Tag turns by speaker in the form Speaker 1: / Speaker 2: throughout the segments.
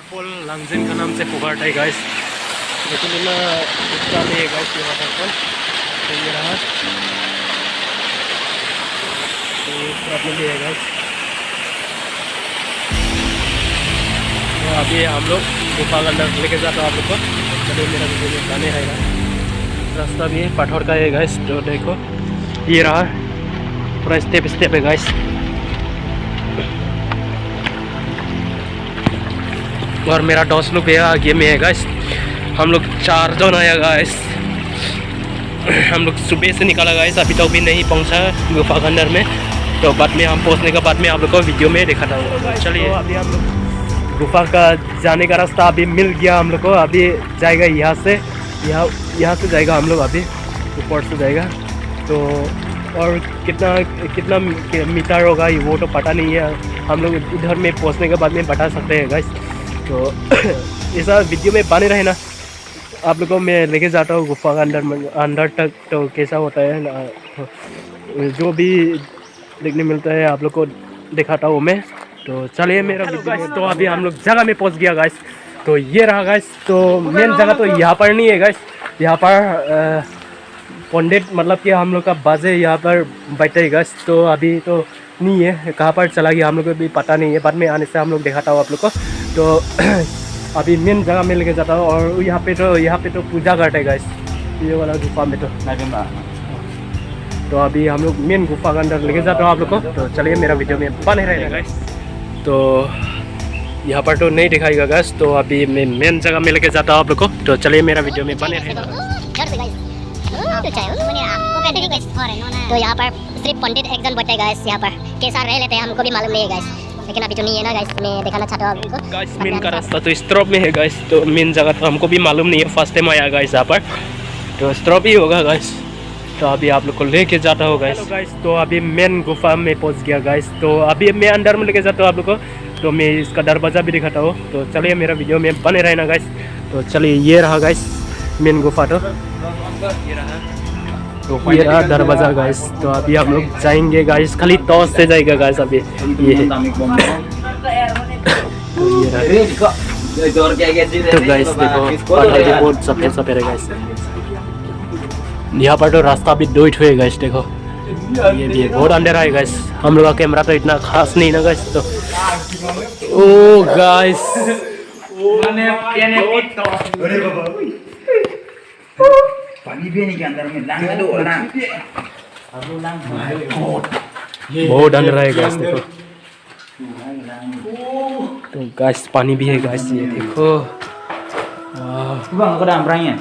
Speaker 1: Waterfall लांगजेन का नाम से पुकारता है गाइस। लेकिन ना उत्तरा में है गाइस ये वाटरफॉल। तो ये रहा, तो ये प्रॉब्लम भी है गाइस। तो अभी हम लोग गुफा के अंदर लेके जाता हूँ आप लोग को। चलिए मेरा वीडियो में गाने रहेगा। रास्ता भी है पत्थर का है गाइस। जो देखो ये रहा, पूरा स्टेप स्टेप है गाइस। और मेरा दोस्त लोग भी आगे में है गाइस। हम लोग 4 जन आया गाइस। हम लोग सुबह से निकाला गाइस, अभी तक भी नहीं पहुंचा गुफा के अंदर में। तो बाद में हम पहुंचने के बाद में आप लोग को वीडियो में दिखाता हूँ। चलिए अभी हम लोग गुफा का जाने का रास्ता अभी मिल गया हम लोग को। अभी जाएगा यहाँ से जाएगा हम लोग, अभी ऊपर से जाएगा। तो और कितना मीटर होगा वो तो पता नहीं है। हम लोग इधर में पहुंचने के बाद में बता सकते हैं गाइस। तो ऐसा वीडियो में बने रहे ना, आप लोगों को मैं लेके जाता हूँ गुफा का अंदर तक। तो कैसा होता है जो भी देखने मिलता है आप लोग को दिखाता हूँ मैं। तो चलिए मेरा वीडियो। तो अभी हम लोग जगह में पहुँच गया गाइस। तो ये रहा गाइस। तो मेन जगह तो यहाँ पर नहीं है गाइस। यहाँ पर पंडित मतलब कि हम लोग का बाजे यहाँ पर बैठे है गाइस। तो अभी तो नहीं है, कहाँ पर चला गया हम लोग को भी पता नहीं है। बाद में आने से हम लोग दिखाता हूँ आप लोग को। तो अभी मेन जगह में लेके जाता हूँ। और यहाँ पे तो पूजा करते गाइस, ये वाला गुफा में। तो अभी हम लोग मेन गुफा के अंदर लेके जाता हूँ आप लोग को। तो चलिए मेरा वीडियो में बने रहेगा गाइस। तो यहाँ पर तो नहीं दिखाएगा गाइस। तो अभी मैं मेन जगह में लेके जाता हूँ आप लोग को। तो चलिए मेरा वीडियो में बने रहेगा।
Speaker 2: तो यहाँ पर सिर्फ पंडित एक जन बैठे गाइस। यहाँ पर कैसा रह लेते हैं हमको भी मालूम नहीं है गाइस, लेकिन अभी तो नहीं है ना गाइस। मैं दिखाना चाहता हूँ आपको
Speaker 1: गाइस। मेन का रास्ता तो इस तरफ में है गाइस। तो मेन जगह तो हमको भी मालूम नहीं है, फर्स्ट टाइम आया गाइस यहाँ पर। तो इस तरफ ही होगा गाइस। तो अभी आप लोग को लेके जाता हो गाइस। तो अभी मेन गुफा में पहुँच गया गाइस। तो अभी मैं अंदर में लेके जाता हूँ आप लोग को। तो मैं इसका दरवाज़ा भी दिखाता हूँ। तो चलिए मेरा वीडियो में बने रहना गाइस। तो चलिए ये रहा गाइस मेन गुफा। तो ये रहा दरवाज़ा गाइस। तो अभी हम लोग जाएंगे गाइस, खाली टॉस से जाएगा गाइस अभी। ये तो गाइस देखो पत्थर भी बहुत सफेद सफेद है गाइस। यहाँ पर तो रास्ता भी दो हुए गाइस। देखो ये भी बहुत अंधेरा है गाइस। हम लोग का कैमरा तो इतना खास नहीं ना गाइस। तो ओ गाइस
Speaker 3: पानी भी नहीं के अंदर में लांग दो ना,
Speaker 1: बहुत अंधेरा है गाइस। देखो तो गाइस पानी भी है गाइस। ये देखो
Speaker 3: bang, có đàm ranh à?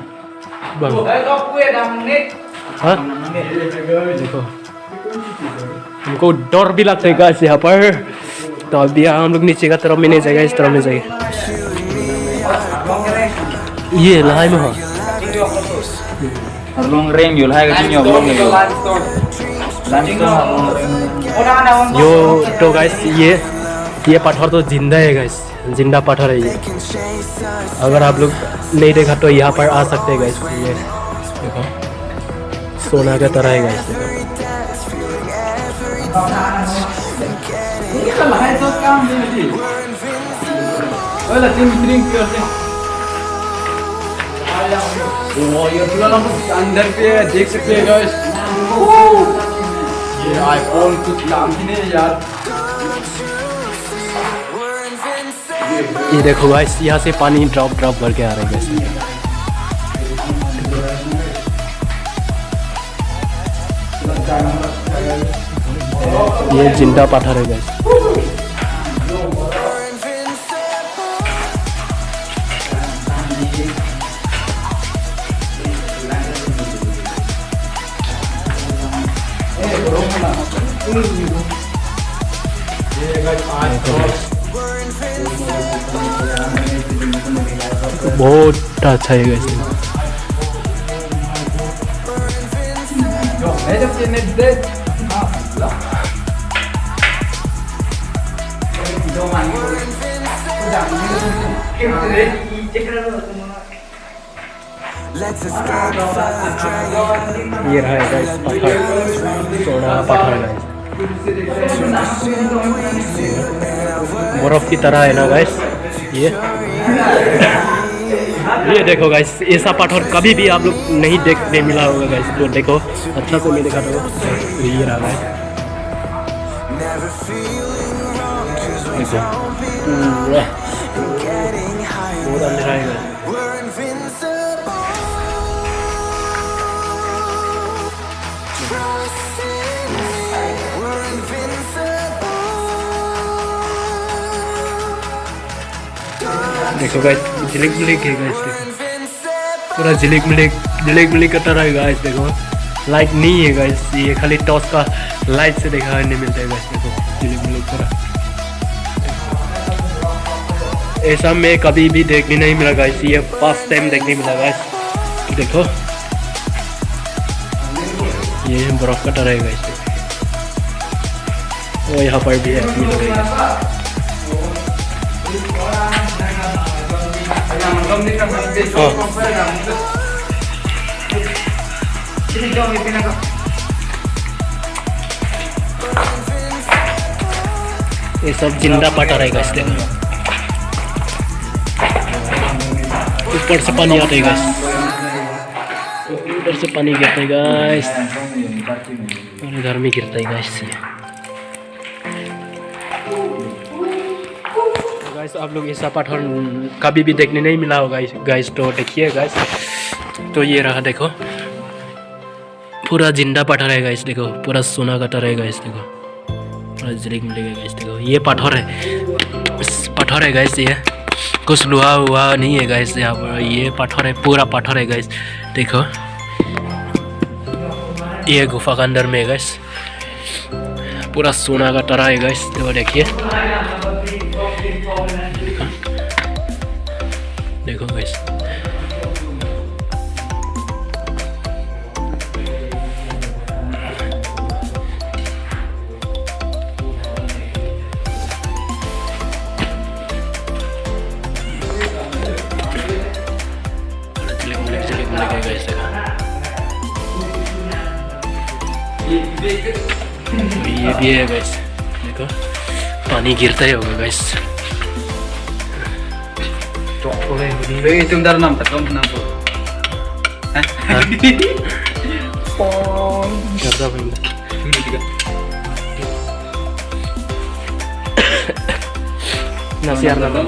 Speaker 1: हाँ देखो हमको डर भी लगता है गाइस यहाँ पर। तो अभी हम लोग नीचे का तरफ में नहीं जाएगा, इस तरफ में जाएगा। ये लाइन में
Speaker 3: Long reng nhiều hai cái nhiều long nhiều.
Speaker 1: यो तो गाइस ये पत्थर तो जिंदा है गाइस, जिंदा पत्थर है ये। अगर आप लोग नहीं देखा तो यहाँ पर आ सकते हैं गाइस। ये देखो सोना का तरह है गाइस।
Speaker 4: अंदर पे देख सकते हैं गाइस। ये आईफोन कुछ काम ही नहीं यार।
Speaker 1: ये देखो गाइस यहाँ से पानी ड्रॉप करके आ रहा है गाइस। ये जिंदा पत्थर है गाइस। बहुत अच्छा है गाइस। ये रहा है गाइस पत्थर, सोना पत्थर है गाइस। बर्फ की तरह है ना गाइस ये। ये देखो गाइस, ऐसा पाथर कभी भी आप लोग नहीं देखने मिला होगा गाइस। तो देखो अच्छा से मैं दिखा दूँ, ये रहा गाइस, देखो बहुत अंधेरा है गाइस। देखो गाइस, झिलिक मिलिक है गाइस, देखो पूरा झिलिक मिलिक का तरह है गाइस। देखो लाइट नहीं है गाइस, ये खाली टॉर्च का लाइट से दिखाने मिलता है गाइस। देखो झिलिक मिलिक तरह, ऐसा मैं कभी भी देखने नहीं मिला गाइस, ये फर्स्ट टाइम देखने मिला गाइस। देखो ये बर्फ का तरह है गाइस, और यहाँ पर भी है मिलेगा। ये सब जिंदा पटा रहेगा इसलिए, ऊपर से पानी आता है गाइस, ऊपर से पानी गिरता है गाइस, और इधर में गिरता है गाइस। गाइस आप लोग ऐसा पाथर कभी भी देखने नहीं मिला होगा गाइस। तो देखिए गाइस, तो ये रहा, देखो पूरा जिंदा पाथर है गाइस। देखो पूरा सोना का तरह है गाइस, देखो पूरा झिलिक मिलेगा गाइस। देखो ये पाथर है गाइस, ये कुछ लोहा हुआ नहीं है गाइस यहाँ पर, ये पाथर है, पूरा पाथर है गाइस। देखो ये गुफा का अंदर में है गाइस, पूरा सोना का तरह है गाइस। देखो देखिए, देखो गाइस, ये भी है गाइस। देखो पानी गिरता ही होगा guys.
Speaker 3: Itu bentar nam, tak tahu kenapa.
Speaker 1: गिरता बंदा
Speaker 3: Ini juga.
Speaker 1: नसियार ना ना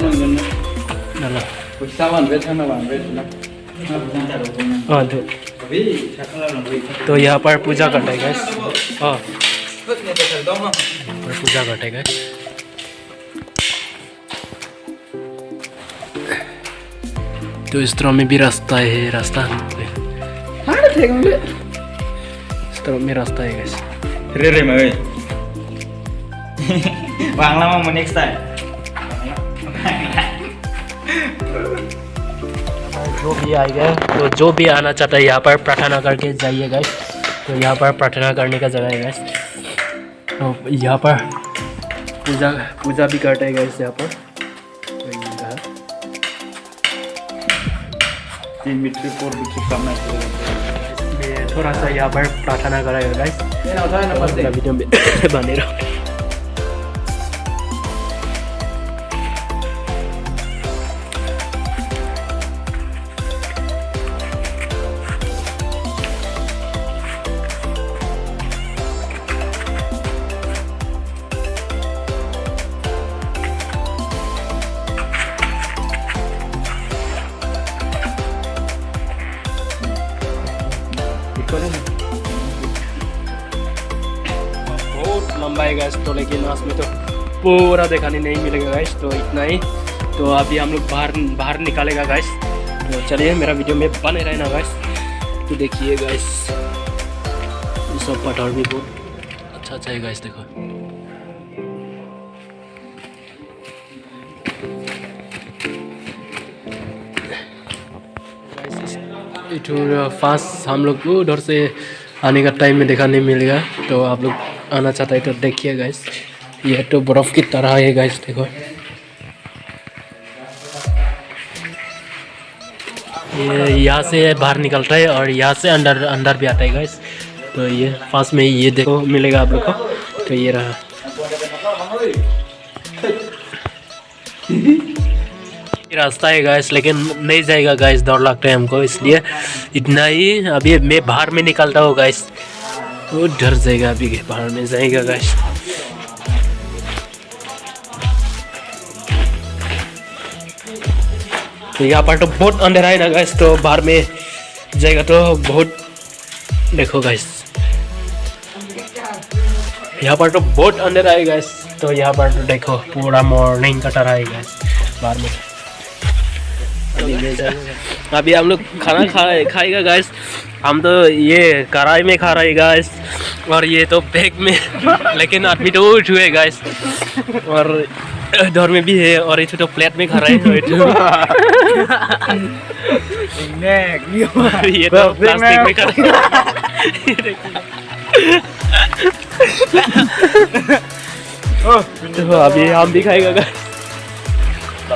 Speaker 4: Sawan, betul na.
Speaker 1: हाँ तो यहाँ पर पूजा करते हैं गाइस। हाँ पर पूजा करते हैं गाइस। तो इस तरह में भी रास्ता है, रास्ता इस तरह में रास्ता है guys.
Speaker 3: Rere mah. Bang lama mau next time.
Speaker 1: जो भी आएगा, तो जो भी आना चाहता है यहाँ पर प्रार्थना करके जाइए गाइस। तो यहाँ पर प्रार्थना करने का जगह है गाइस। तो यहाँ पर पूजा भी करते हैं गाइस यहाँ पर। तो ये रहा।
Speaker 3: 3 मीटर 4 मीटर करना चाहिए।
Speaker 1: मैं थोड़ा सा यहाँ पर प्रार्थना करेगा गाइस, वीडियो में बने रहो। बहुत लंबा है गाइस, तो लेकिन उसमें तो पूरा दिखाने नहीं मिलेगा गाइस। तो इतना ही। तो अभी हम लोग बाहर निकालेगा गाइस। तो चलिए मेरा वीडियो में बने रहना गाइस। तो देखिए गाइस, ये सब पठार भी बहुत अच्छा है गाइस। देखो फास्ट हम लोग को उधर से आने का टाइम में देखा नहीं मिलेगा। तो आप लोग आना चाहता है तो देखिए गाइस, ये तो बर्फ़ की तरह है गाइस। देखो ये यहाँ से बाहर निकलता है और यहाँ से अंदर भी आता है गाइस। तो ये पास में ये देखो मिलेगा आप लोग को। तो ये रहा। रास्ता है गैस, लेकिन नहीं जाएगा गैस, डर लगता है हमको, इसलिए इतना ही। अभी मैं बाहर में निकलता हूँ गैस, तो डर जाएगा, अभी बाहर में जाएगा गैस। तो यहाँ पर तो बहुत अंधेरा है ना गैस, तो बाहर में जाएगा तो बहुत, देखो गैस यहाँ पर तो बहुत अंधेरा है गैस। तो यहाँ पर तो देखो पूरा मॉर्निंग का तरह है गैस बाहर में। अभी हम लोग खाना खाएगा गैस। हम तो ये कढ़ाई में खा रहे गैस, और ये तो पैक में लेकिन आदमी तो उठ हुए गैस, और इधर में भी है, और इसे तो प्लेट में खा रहे हैं। ये तो प्लास्टिक में खा रहे तो अभी हम भी खाएगा गैस। तो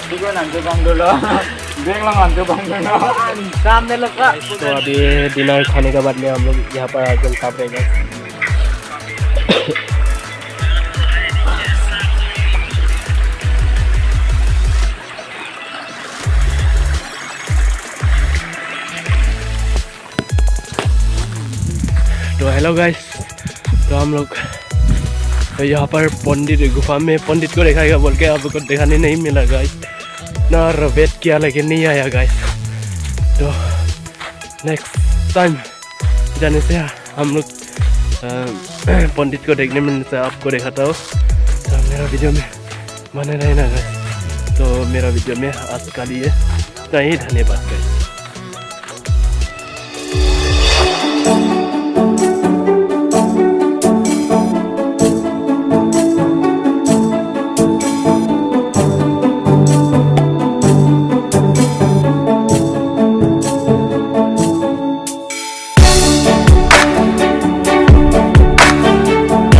Speaker 1: अभी डिनर खाने के बाद में हम लोग यहाँ पर आकर खा रहे हैं। तो हेलो गाइस, तो हम लोग तो यहाँ पर पंडित गुफा में पंडित को दिखाएगा बोल के आपको दिखाने नहीं मिला गाइस ना, वेट किया लेकिन नहीं आया गाइस। तो नेक्स्ट टाइम जाने से हम लोग पंडित को देखने मिलने से आपको दिखाता हूँ। तो मेरा वीडियो में बने रहना गाइस। तो मेरा वीडियो में आज का लिए नहीं, धन्यवाद गाइस।